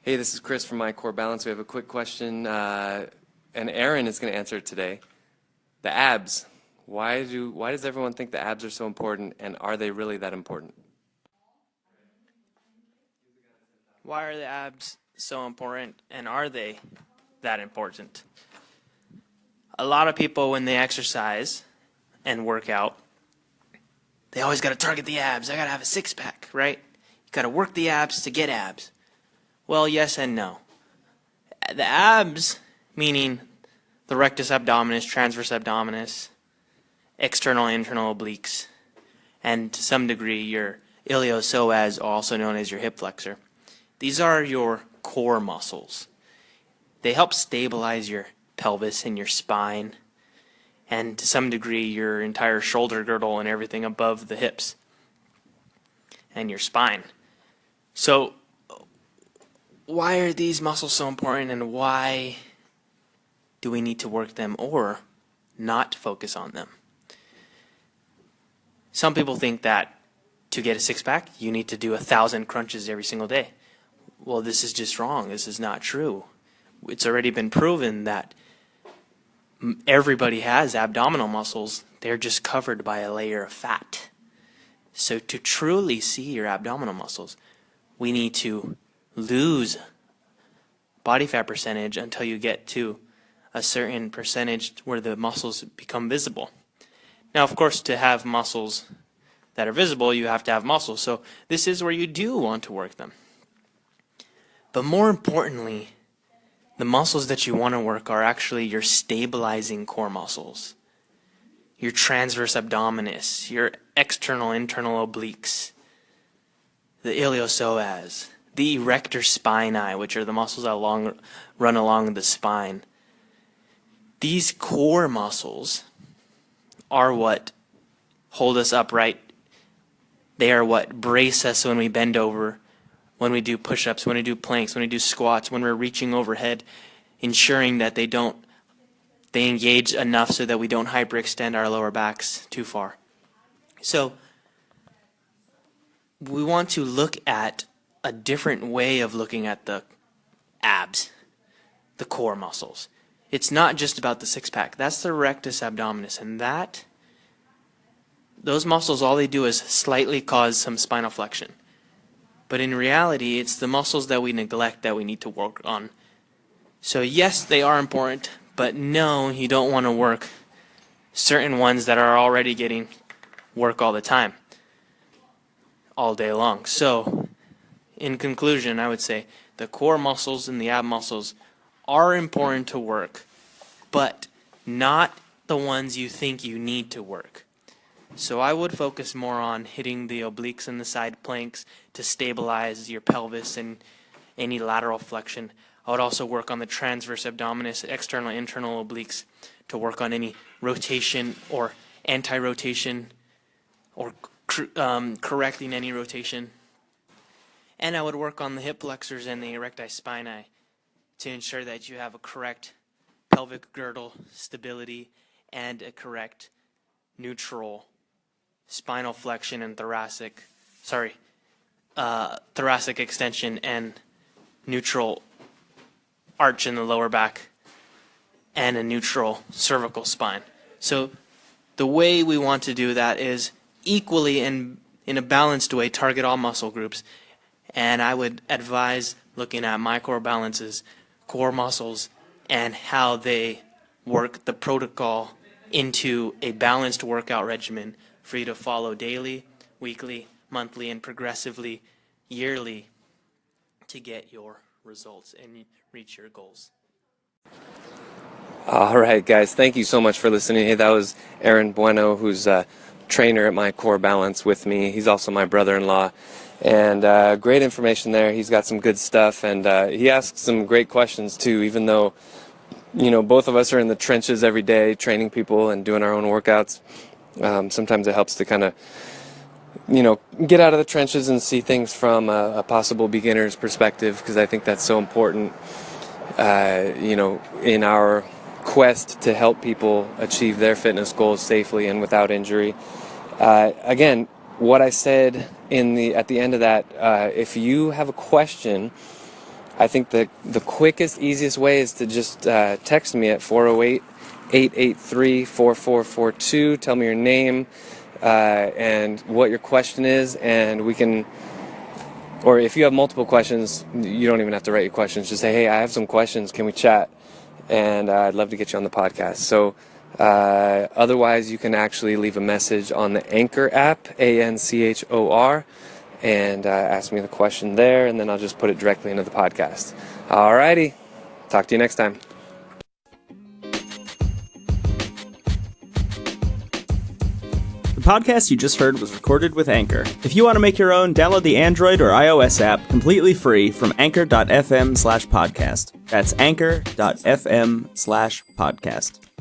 Hey, this is Chris from My Core Balance. We have a quick question, and Aaron is going to answer it today. The abs. Why does everyone think the abs are so important, and are they really that important? Why are the abs so important, and are they that important? A lot of people, when they exercise and work out, they always got to target the abs. I got to have a six-pack, right? You got to work the abs to get abs. Well, yes and no. The abs, meaning the rectus abdominis, transverse abdominis, external and internal obliques, and to some degree your iliopsoas, also known as your hip flexor. These are your core muscles. They help stabilize your pelvis and your spine, and to some degree your entire shoulder girdle and everything above the hips and your spine. So why are these muscles so important, and why do we need to work them or not focus on them? Some people think that to get a six-pack, you need to do 1,000 crunches every single day. Well, this is just wrong. This is not true. It's already been proven that everybody has abdominal muscles. They're just covered by a layer of fat. So to truly see your abdominal muscles, we need to lose body fat percentage until you get to a certain percentage where the muscles become visible. Now, of course, to have muscles that are visible, you have to have muscles. So this is where you do want to work them. But more importantly, the muscles that you want to work are actually your stabilizing core muscles, your transverse abdominis, your external internal obliques, the iliopsoas, the erector spinae, which are the muscles that run along the spine. These core muscles are what hold us upright. They are what brace us when we bend over, when we do push-ups, when we do planks, when we do squats, when we're reaching overhead, ensuring that they engage enough so that we don't hyperextend our lower backs too far. So we want to look at a different way of looking at the abs, the core muscles. It's not just about the six-pack. That's the rectus abdominis, and those muscles, all they do is slightly cause some spinal flexion. But in reality, it's the muscles that we neglect that we need to work on. So yes, they are important, but no, you don't want to work certain ones that are already getting work all the time, all day long. So in conclusion, I would say the core muscles and the ab muscles are important to work, but not the ones you think you need to work. So I would focus more on hitting the obliques and the side planks to stabilize your pelvis and any lateral flexion. I would also work on the transverse abdominis, external and internal obliques, to work on any rotation or anti-rotation or correcting any rotation. And I would work on the hip flexors and the erecti spinae to ensure that you have a correct pelvic girdle stability and a correct neutral spinal flexion and thoracic extension and neutral arch in the lower back and a neutral cervical spine. So the way we want to do that is equally and in a balanced way target all muscle groups. And I would advise looking at My Core Balance's core muscles and how they work the protocol into a balanced workout regimen for you to follow daily, weekly, monthly, and progressively yearly to get your results and reach your goals. All right, guys, thank you so much for listening. Hey, that was Aaron Bueno, who's a trainer at My Core Balance with me. He's also my brother-in-law. And great information there. He's got some good stuff, and he asks some great questions too, even though, you know, both of us are in the trenches every day training people and doing our own workouts. Sometimes it helps to kind of, you know, get out of the trenches and see things from a possible beginner's perspective, because I think that's so important, you know, in our quest to help people achieve their fitness goals safely and without injury. Again, what I said at the end of that, if you have a question I think the quickest, easiest way is to just text me at 408-883-4442. Tell me your name and what your question is, and we can, or if you have multiple questions, you don't even have to write your questions. Just say, hey, I have some questions. Can we chat? And I'd love to get you on the podcast. So otherwise, you can actually leave a message on the Anchor app, ANCHOR, and ask me the question there, and then I'll just put it directly into the podcast. Alrighty. Talk to you next time. The podcast you just heard was recorded with Anchor. If you want to make your own, download the Android or iOS app completely free from anchor.fm/podcast. That's anchor.fm/podcast.